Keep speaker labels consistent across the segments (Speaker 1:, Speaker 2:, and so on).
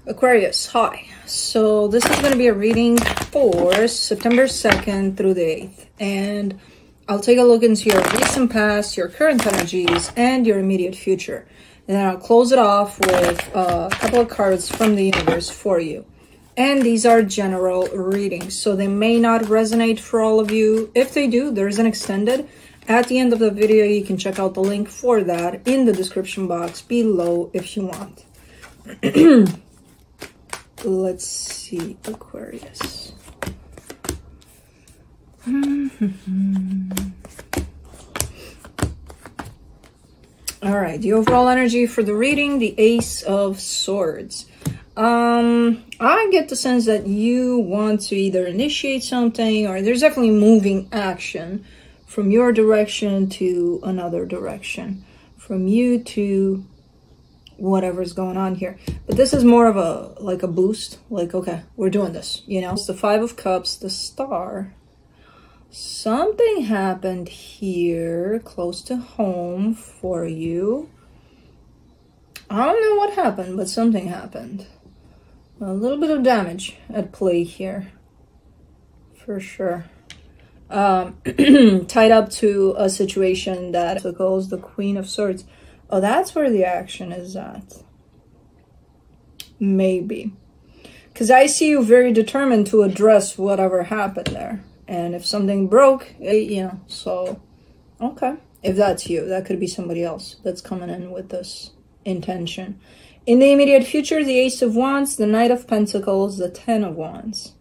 Speaker 1: Aquarius, hi. So this is going to be a reading for September 2nd through the 8th. And I'll take a look into your recent past, your current energies, and your immediate future. And then I'll close it off with a couple of cards from the universe for you. And these are general readings, so they may not resonate for all of you. If they do, there's an extended. At the end of the video, you can check out the link for that in the description box below if you want. Let's see, Aquarius. All right, the overall energy for the reading, the Ace of Swords. I get the sense that you want to either initiate something, or there's definitely moving action from your direction to another direction, from you to whatever's going on here. But this is more of a boost, like, okay, we're doing this, you know. It's the Five of Cups, the Star. Something happened here close to home for you. I don't know what happened, but something happened. A little bit of damage at play here, for sure. Tied up to a situation that calls the Queen of Swords. Oh, that's where the action is at. Maybe. Because I see you very determined to address whatever happened there. And if something broke, you know, so, okay. If that's you, that could be somebody else that's coming in with this intention. In the immediate future, the Ace of Wands, the Knight of Pentacles, the Ten of Wands.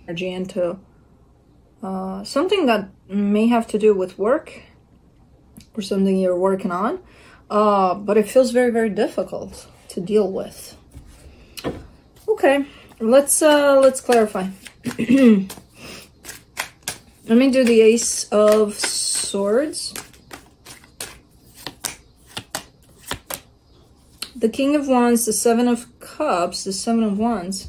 Speaker 1: Energy into something that may have to do with work or something you're working on. But it feels very, very difficult to deal with. Okay, let's clarify. Let me do the Ace of Swords. The King of Wands, the Seven of Cups, the Seven of Wands.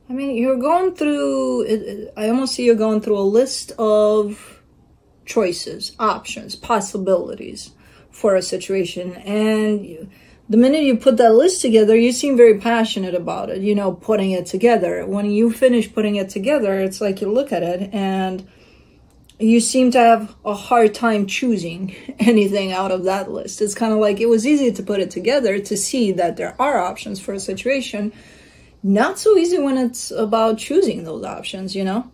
Speaker 1: I mean, you're going through, I almost see you going through a list of choices, options, possibilities for a situation. And the minute you put that list together, you seem very passionate about it, you know, putting it together. When you finish putting it together, it's like you look at it and you seem to have a hard time choosing anything out of that list. It's kind of like it was easy to put it together to see that there are options for a situation. Not so easy when it's about choosing those options, you know?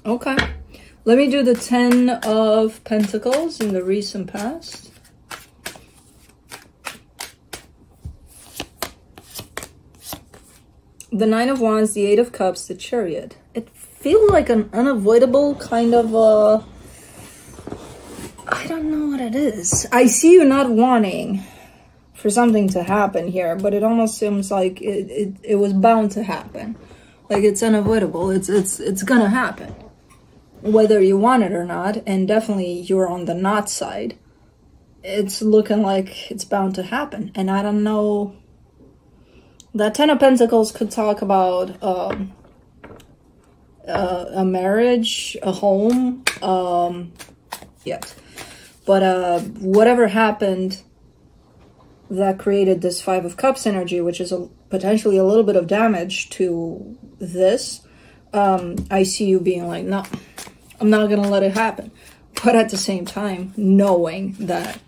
Speaker 1: Okay. Let me do the Ten of Pentacles in the recent past. The Nine of Wands, the Eight of Cups, the Chariot. It feels like an unavoidable kind of I don't know what it is. I see you not wanting for something to happen here, but it almost seems like it was bound to happen. Like it's unavoidable. It's gonna happen, whether you want it or not. And definitely you're on the not side. It's looking like it's bound to happen. And I don't know. That Ten of Pentacles could talk about a marriage, a home, yes. But whatever happened that created this Five of Cups energy, which is potentially a little bit of damage to this, I see you being like, no, I'm not going to let it happen. But at the same time, knowing that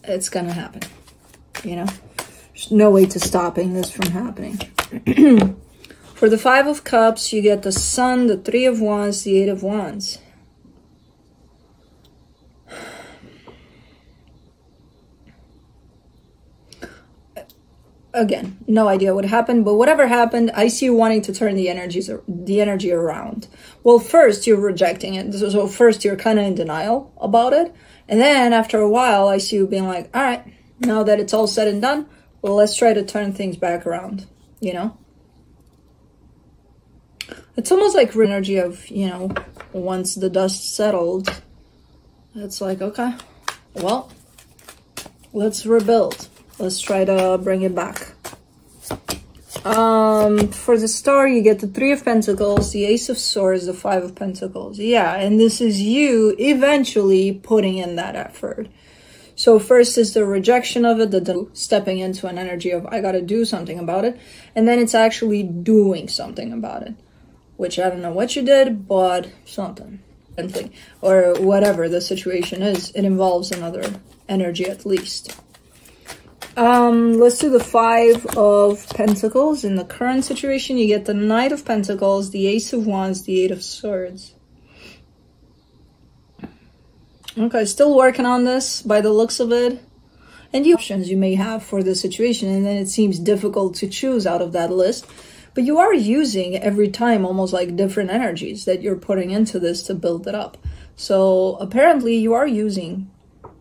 Speaker 1: it's going to happen, you know? There's no way to stopping this from happening. For the Five of Cups, you get the Sun, the Three of Wands, the Eight of Wands. Again, no idea what happened, but whatever happened, I see you wanting to turn the energy around. Well, first you're rejecting it. So first you're kind of in denial about it. And then after a while, I see you being like, all right, now that it's all said and done, well, let's try to turn things back around, you know? It's almost like energy of, you know, once the dust settled, it's like, okay, well, let's rebuild. Let's try to bring it back. For the Star, you get the Three of Pentacles, the Ace of Swords, the Five of Pentacles. Yeah, and this is you eventually putting in that effort. So first is the rejection of it, the stepping into an energy of I gotta do something about it, and then it's actually doing something about it, which I don't know what you did, but something, or whatever the situation is, it involves another energy at least. Let's do the Five of Pentacles. In the current situation, you get the Knight of Pentacles, the Ace of Wands, the Eight of Swords. Okay, still working on this by the looks of it. And the options you may have for the situation, and then it seems difficult to choose out of that list. But you are using every time almost like different energies that you're putting into this to build it up. So apparently you are using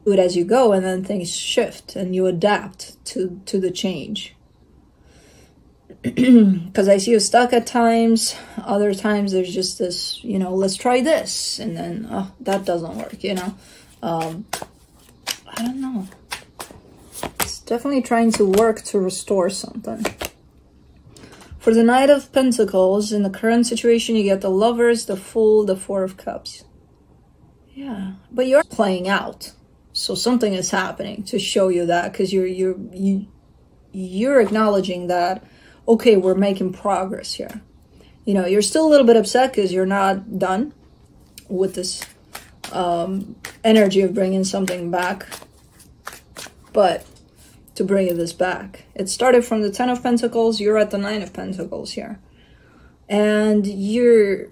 Speaker 1: it as you go, and then things shift and you adapt to the change. Because I see you stuck at times. Other times there's just this, you know, let's try this, and then oh, that doesn't work, you know. I don't know. It's definitely trying to work to restore something. For the Knight of Pentacles, in the current situation, you get the Lovers, the Fool, the Four of Cups. Yeah, but you're playing out. So something is happening to show you that, because you're acknowledging that, okay, we're making progress here. You know, you're still a little bit upset because you're not done with this energy of bringing something back. But to bring this back, it started from the Ten of Pentacles. You're at the Nine of Pentacles here. And you're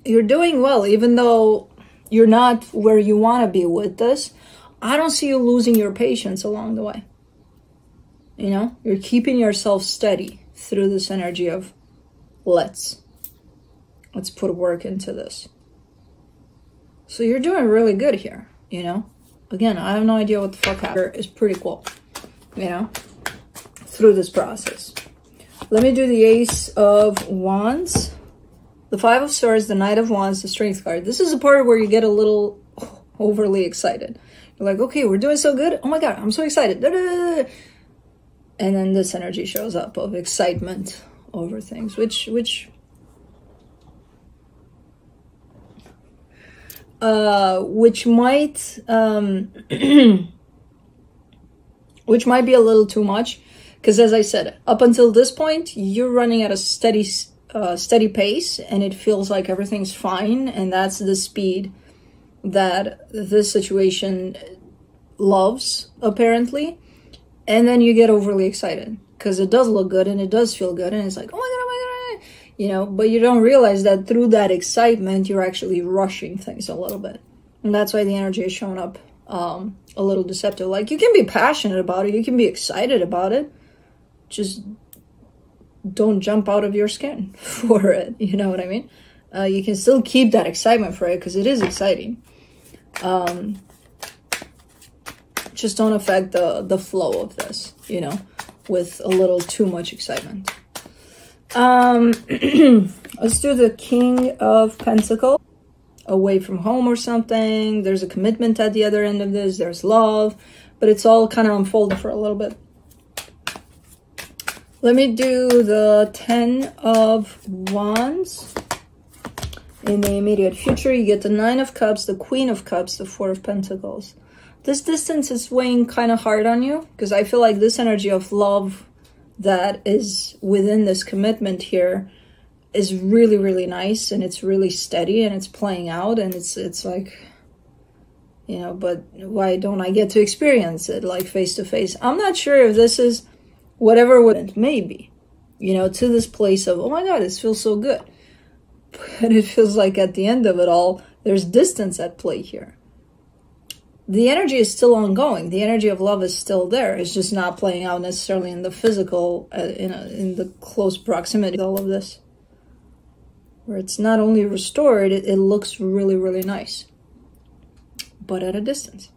Speaker 1: doing well, even though you're not where you want to be with this. I don't see you losing your patience along the way. You know, you're keeping yourself steady through this energy of let's put work into this. So you're doing really good here, you know. Again, I have no idea what the fuck happened. It's pretty cool, you know, through this process. Let me do the Ace of Wands, the Five of Swords, the Knight of Wands, the Strength card. This is a part where you get a little overly excited. You're like, okay, we're doing so good. Oh my God, I'm so excited. Da, da, da, da. And then this energy shows up of excitement over things, which might which might be a little too much, because as I said, up until this point, you're running at a steady pace, and it feels like everything's fine, and that's the speed that this situation loves, apparently. And then you get overly excited because it does look good and it does feel good, and it's like, oh my God, you know, but you don't realize that through that excitement, you're actually rushing things a little bit. And that's why the energy is showing up a little deceptive. Like, you can be passionate about it, you can be excited about it, just don't jump out of your skin for it, you know what I mean? You can still keep that excitement for it because it is exciting. Just don't affect the flow of this, you know, with a little too much excitement. Let's do the King of Pentacles. Away from home or something. There's a commitment at the other end of this. There's love, but it's all kind of unfolding for a little bit. Let me do the Ten of Wands. In the immediate future, you get the Nine of Cups, the Queen of Cups, the Four of Pentacles. This distance is weighing kind of hard on you, because I feel like this energy of love that is within this commitment here is really, really nice, and it's really steady, and it's playing out, and it's like, you know, but why don't I get to experience it like face to face? I'm not sure if this is whatever it may be, you know, to this place of, oh my God, this feels so good. But it feels like at the end of it all, there's distance at play here. The energy is still ongoing. The energy of love is still there. It's just not playing out necessarily in the physical, in the close proximity of all of this. Where it's not only restored, it looks really, really nice. But at a distance.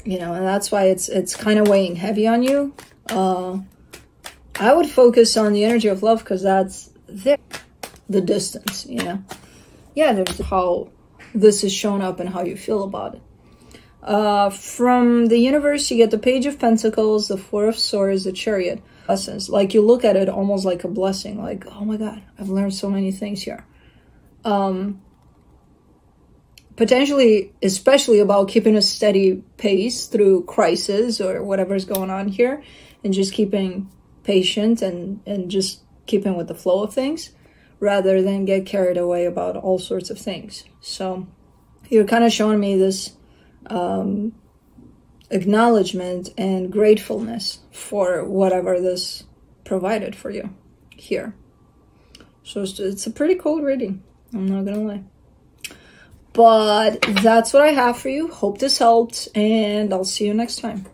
Speaker 1: You know, and that's why it's kind of weighing heavy on you. I would focus on the energy of love, because that's there. The distance, you know. Yeah, there's how this is shown up and how you feel about it. From the universe, you get the Page of Pentacles, the Four of Swords, the Chariot. Lessons. Like, you look at it almost like a blessing. Like, oh my God, I've learned so many things here. potentially, especially about keeping a steady pace through crisis or whatever's going on here, and just keeping patient and just keeping with the flow of things, rather than get carried away about all sorts of things. So you're kind of showing me this acknowledgement and gratefulness for whatever this provided for you here. So it's a pretty cool reading, I'm not gonna lie. But that's what I have for you. Hope this helped, and I'll see you next time.